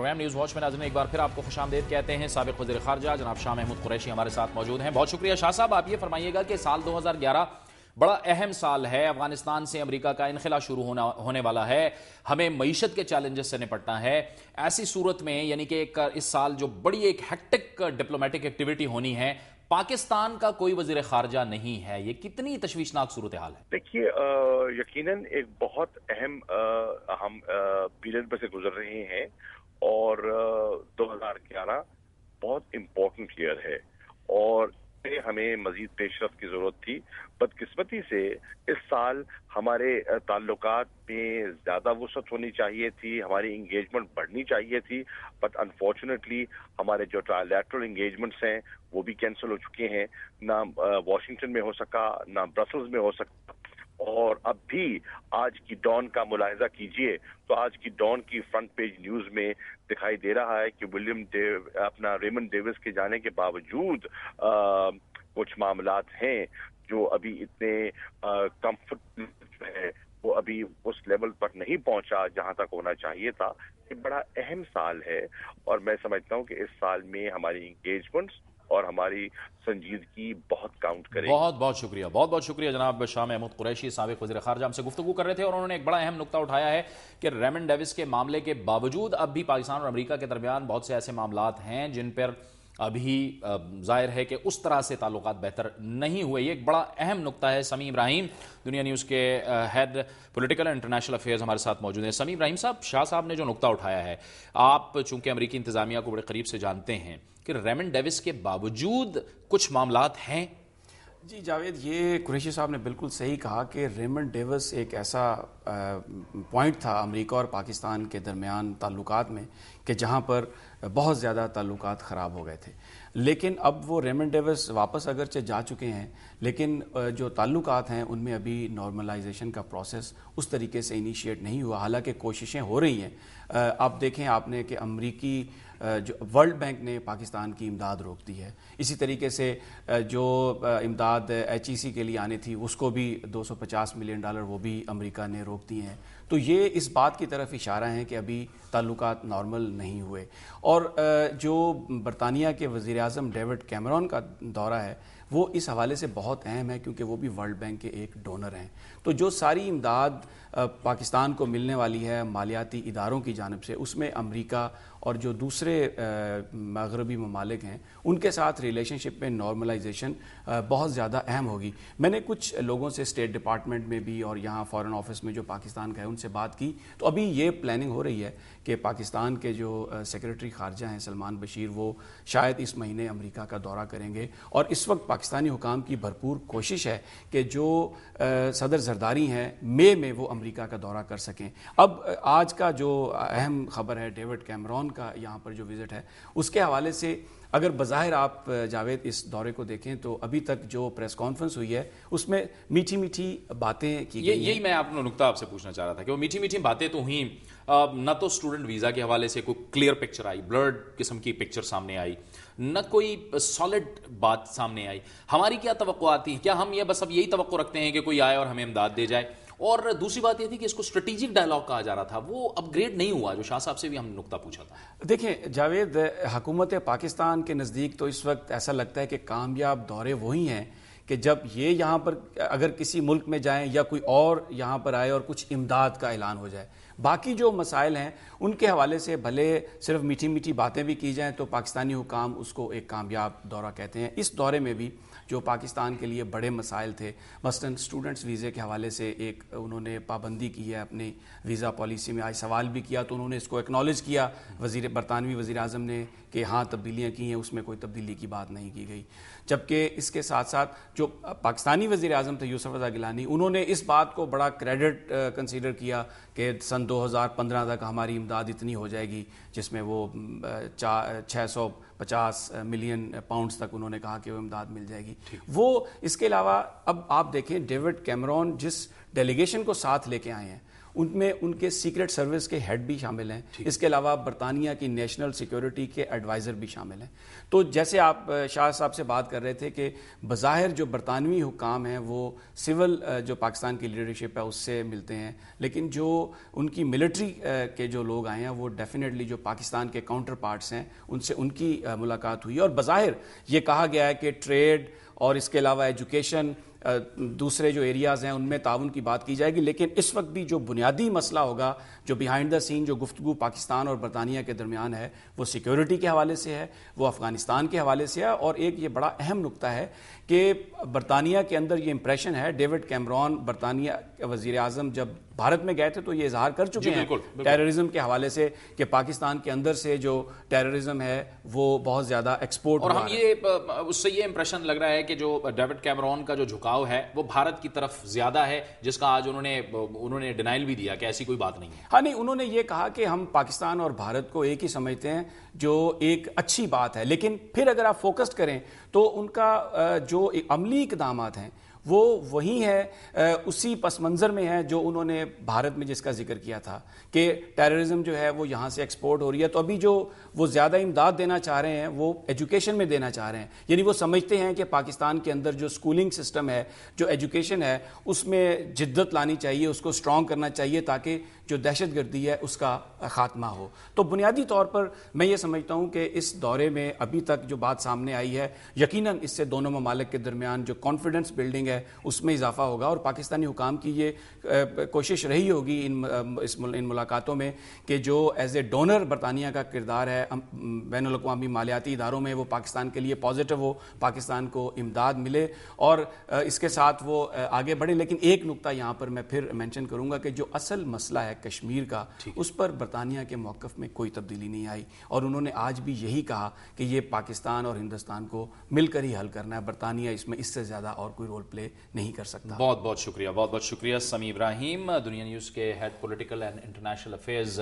Programme news watch میں ناظرین ایک بار پھر آپ کو خوش آمدید کہتے ہیں. سابق وزیر خارجہ جناب شاہ محمود قریشی ہمارے ساتھ موجود ہیں. بہت شکریہ شاہ صاحب. آپ یہ فرمائیے گا کہ سال 2011 بڑا اہم سال ہے. افغانستان سے امریکہ کا انخلا شروع ہونے والا ہے. ہمیں معیشت کے چیلنجز سے نپٹنا ہے. ایسی صورت میں یعنی کہ اس سال جو بڑی ایک ہیکٹک ڈپلومیٹک ایکٹیویٹی ہونی ہے, پاکستان کا کوئی وزیر خارجہ نہیں ہے. یہ کتنی تشویشناک صورتحال ہے؟ دیکھیے, یقیناً ایک بہت اہم ہم پیریڈ میں سے گزر رہے ہیں اور 2011 بہت امپورٹنٹ ایئر ہے اور ہمیں مزید پیش رفت کی ضرورت تھی. بدقسمتی سے اس سال ہمارے تعلقات میں زیادہ وسعت ہونی چاہیے تھی, ہماری انگیجمنٹ بڑھنی چاہیے تھی, بٹ انفارچونیٹلی ہمارے جو ٹرائلیٹرل انگیجمنٹس ہیں وہ بھی کینسل ہو چکے ہیں. نہ واشنگٹن میں ہو سکا, نہ برسلز میں ہو سکا. اور اب بھی آج کی ڈان کا ملاحظہ کیجئے تو آج کی ڈان کی فرنٹ پیج نیوز میں دکھائی دے رہا ہے کہ ریمنڈ ڈیوس کے جانے کے باوجود کچھ معاملات ہیں جو ابھی اتنے کمفرٹ ہے وہ ابھی اس لیول پر نہیں پہنچا جہاں تک ہونا چاہیے تھا. یہ بڑا اہم سال ہے اور میں سمجھتا ہوں کہ اس سال میں ہماری انگیجمنٹس اور ہماری سنجیدگی بہت کاؤنٹ کرے. بہت بہت شکریہ, بہت بہت شکریہ جناب شاہ محمود قریشی, سابق وزیر خارجہ ہم سے گفتگو کر رہے تھے اور انہوں نے ایک بڑا اہم نقطہ اٹھایا ہے کہ ریمنڈ ڈیوس کے معاملے کے باوجود اب بھی پاکستان اور امریکہ کے درمیان بہت سے ایسے معاملات ہیں جن پر ابھی ظاہر ہے کہ اس طرح سے تعلقات بہتر نہیں ہوئے. یہ ایک بڑا اہم نقطہ ہے. سمیع ابراہیم دنیا نیوز کے head political and international affairs ہمارے ساتھ موجود ہیں. سمیع ابراہیم صاحب, شاہ صاحب نے جو نقطہ اٹھایا ہے, آپ چونکہ امریکی انتظامیہ کو بڑے قریب سے جانتے ہیں, کہ ریمنڈ ڈیوس کے باوجود کچھ معاملات ہیں. جی جاوید, یہ قریشی صاحب نے بالکل صحیح کہا کہ ریمنڈ ڈیوس ایک ایسا پوائنٹ تھا امریکہ اور پاکستان کے درمیان تعلقات میں کہ جہاں پر بہت زیادہ تعلقات خراب ہو گئے تھے. لیکن اب وہ ریمنڈ ڈیوس واپس اگرچہ جا چکے ہیں لیکن جو تعلقات ہیں ان میں ابھی نارملائزیشن کا پروسیس اس طریقے سے انیشیٹ نہیں ہوا, حالانکہ کوششیں ہو رہی ہیں. آپ دیکھیں آپ نے کہ امریکی جو ورلڈ بینک نے پاکستان کی امداد روک دی ہے, اسی طریقے سے جو امداد ایچ ای سی کے لیے آنی تھی اس کو بھی $250 ملین وہ بھی امریکہ نے روک دیے ہیں. تو یہ اس بات کی طرف اشارہ ہیں کہ ابھی تعلقات نارمل نہیں ہوئے. اور جو برطانیہ کے وزیر اعظم ڈیوڈ کیمرون کا دورہ ہے وہ اس حوالے سے بہت اہم ہے کیونکہ وہ بھی ورلڈ بینک کے ایک ڈونر ہیں. تو جو ساری امداد پاکستان کو ملنے والی ہے مالیاتی اداروں کی جانب سے, اس میں امریکہ اور جو دوسرے مغربی ممالک ہیں ان کے ساتھ ریلیشن شپ میں نارملائزیشن بہت زیادہ اہم ہوگی. میں نے کچھ لوگوں سے اسٹیٹ ڈپارٹمنٹ میں بھی اور یہاں فارن آفس میں جو پاکستان کا ہے ان سے بات کی, تو ابھی یہ پلاننگ ہو رہی ہے کہ پاکستان کے جو سیکریٹری خارجہ ہیں سلمان بشیر وہ شاید اس مہینے امریکہ کا دورہ کریں گے. اور اس وقت پاکستانی حکام کی بھرپور کوشش ہے کہ جو صدر زرداری ہیں مئی میں وہ امریکہ کا دورہ کر سکیں. اب آج کا جو اہم خبر ہے ڈیوڈ کیمرون کا یہاں پر جو وزٹ ہے اس کے حوالے سے اگر بظاہر آپ جاوید اس دورے کو دیکھیں تو ابھی تک جو پریس کانفرنس ہوئی ہے اس میں میٹھی میٹھی باتیں کی گئی ہیں. یہی میں آپ نے نقطہ آپ سے پوچھنا چاہ رہا تھا کہ وہ میٹھی میٹھی باتیں تو ہوئیں, نہ تو اسٹوڈنٹ ویزا کے حوالے سے کوئی کلیئر پکچر آئی, بلرڈ قسم کی پکچر سامنے آئی, نہ کوئی سالڈ بات سامنے آئی. ہماری کیا توقعات تھی؟ کیا ہم یہ بس اب یہی توقع رکھتے ہیں کہ کوئی آئے اور ہمیں امداد دے جائے؟ اور دوسری بات یہ تھی کہ اس کو اسٹریٹجک ڈائلاگ کہا جا رہا تھا, وہ اپ گریڈ نہیں ہوا, جو شاہ صاحب سے بھی ہم نے نقطہ پوچھا تھا. دیکھیں جاوید, حکومت پاکستان کے نزدیک تو اس وقت ایسا لگتا ہے کہ کامیاب دورے وہی ہیں کہ جب یہ یہاں پر اگر کسی ملک میں جائیں یا کوئی اور یہاں پر آئے اور کچھ امداد کا اعلان ہو جائے. باقی جو مسائل ہیں ان کے حوالے سے بھلے صرف میٹھی میٹھی باتیں بھی کی جائیں تو پاکستانی حکام اس کو ایک کامیاب دورہ کہتے ہیں. اس دورے میں بھی جو پاکستان کے لیے بڑے مسائل تھے, مثلاً اسٹوڈنٹس ویزے کے حوالے سے ایک انہوں نے پابندی کی ہے اپنی ویزا پالیسی میں. آج سوال بھی کیا تو انہوں نے اس کو ایکنالج کیا برطانوی وزیر اعظم نے کہ ہاں تبدیلیاں کی ہیں, اس میں کوئی تبدیلی کی بات نہیں کی گئی. جبکہ اس کے ساتھ ساتھ جو پاکستانی وزیر اعظم تھے یوسف رضا گیلانی, انہوں نے اس بات کو بڑا کریڈٹ کنسیڈر کیا کہ سن 2015 تک ہماری امداد اتنی ہو جائے گی جس میں وہ 650 ملین پاؤنڈز تک انہوں نے کہا کہ وہ امداد مل جائے گی. وہ اس کے علاوہ اب آپ دیکھیں ڈیوڈ کیمرون جس ڈیلیگیشن کو ساتھ لے کے آئے ہیں ان میں ان کے سیکرٹ سروس کے ہیڈ بھی شامل ہیں، اس کے علاوہ برطانیہ کی نیشنل سیکیورٹی کے ایڈوائزر بھی شامل ہیں۔ تو جیسے آپ شاہ صاحب سے بات کر رہے تھے کہ بظاہر جو برطانوی حکام ہیں وہ سول جو پاکستان کی لیڈرشپ ہے اس سے ملتے ہیں، لیکن جو ان کی ملٹری کے جو لوگ آئے ہیں وہ ڈیفینیٹلی جو پاکستان کے کاؤنٹر پارٹس ہیں ان سے ان کی ملاقات ہوئی، اور بظاہر یہ کہا گیا ہے کہ ٹریڈ اور اس کے علاوہ ایجوکیشن دوسرے جو ایریاز ہیں ان میں تعاون کی بات کی جائے گی، لیکن اس وقت بھی جو بنیادی مسئلہ ہوگا، جو بیہائنڈ دا سین جو گفتگو پاکستان اور برطانیہ کے درمیان ہے، وہ سیکیورٹی کے حوالے سے ہے، وہ افغانستان کے حوالے سے ہے، اور ایک یہ بڑا اہم نقطہ ہے کہ برطانیہ کے اندر یہ امپریشن ہے، ڈیوڈ کیمرون برطانیہ وزیر اعظم جب بھارت میں گئے تھے تو یہ اظہار کر چکے ہیں ٹیررزم کے حوالے سے کہ پاکستان کے اندر سے جو ٹیررزم ہے وہ بہت زیادہ ایکسپورٹ، اور ہم یہ اس سے یہ امپریشن لگ رہا ہے کہ جو ڈیوڈ کیمرون کا جو جھکاؤ ہے وہ بھارت کی طرف زیادہ ہے، جس کا آج انہوں نے ڈینائل بھی دیا کہ ایسی کوئی بات نہیں ہے۔ ہاں نہیں، انہوں نے یہ کہا کہ ہم پاکستان اور بھارت کو ایک ہی سمجھتے ہیں، جو ایک اچھی بات ہے، لیکن پھر اگر آپ فوکسڈ کریں تو ان کا جو عملی اقدامات ہیں وہ وہی ہے، اسی پس منظر میں ہے جو انہوں نے بھارت میں جس کا ذکر کیا تھا کہ ٹیررزم جو ہے وہ یہاں سے ایکسپورٹ ہو رہی ہے، تو ابھی جو وہ زیادہ امداد دینا چاہ رہے ہیں وہ ایجوکیشن میں دینا چاہ رہے ہیں، یعنی وہ سمجھتے ہیں کہ پاکستان کے اندر جو سکولنگ سسٹم ہے، جو ایجوکیشن ہے، اس میں جدت لانی چاہیے، اس کو سٹرونگ کرنا چاہیے تاکہ جو دہشت گردی ہے اس کا خاتمہ ہو۔ تو بنیادی طور پر میں یہ سمجھتا ہوں کہ اس دورے میں ابھی تک جو بات سامنے آئی ہے، یقیناً اس سے دونوں ممالک کے درمیان جو کانفیڈنس بلڈنگ ہے اس میں اضافہ ہوگا، اور پاکستانی حکام کی یہ کوشش رہی ہوگی ان ملاقاتوں میں کہ جو ایز اے ڈونر برطانیہ کا کردار ہے بین الاقوامی مالیاتی اداروں میں، وہ پاکستان کے لیے پازیٹیو ہو، پاکستان کو امداد ملے اور اس کے ساتھ وہ آگے بڑھے۔ لیکن ایک نقطہ یہاں پر میں پھر مینشن کروں گا کہ جو اصل مسئلہ ہے کشمیر کا، اس پر برطانیہ کے موقف میں کوئی تبدیلی نہیں آئی، اور انہوں نے آج بھی یہی کہا کہ یہ پاکستان اور ہندوستان کو مل کر ہی حل کرنا ہے، برطانیہ اس میں اس سے زیادہ اور کوئی رول پلے نہیں کر سکتا۔ بہت بہت شکریہ سمیع ابراہیم، دنیا نیوز کے head political and international affairs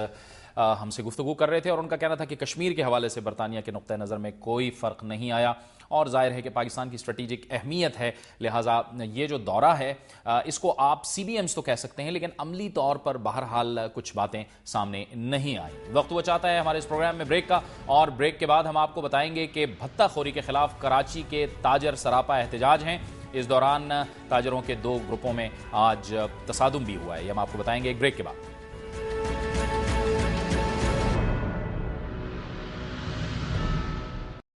ہم سے گفتگو کر رہے تھے، اور ان کا کہنا تھا کہ کشمیر کے حوالے سے برطانیہ کے نقطہ نظر میں کوئی فرق نہیں آیا، اور ظاہر ہے کہ پاکستان کی اسٹریٹجک اہمیت ہے، لہٰذا یہ جو دورہ ہے اس کو آپ سی بی ایمز تو کہہ سکتے ہیں، لیکن عملی طور پر بہرحال کچھ باتیں سامنے نہیں آئیں۔ وقت وہ چاہتا ہے ہمارے اس پروگرام میں بریک کا، اور بریک کے بعد ہم آپ کو بتائیں گے کہ بھتہ خوری کے خلاف کراچی کے تاجر سراپا احتجاج ہیں۔ اس دوران تاجروں کے دو گروپوں میں آج تصادم بھی ہوا ہے، یہ ہم آپ کو بتائیں گے ایک بریک کے بعد۔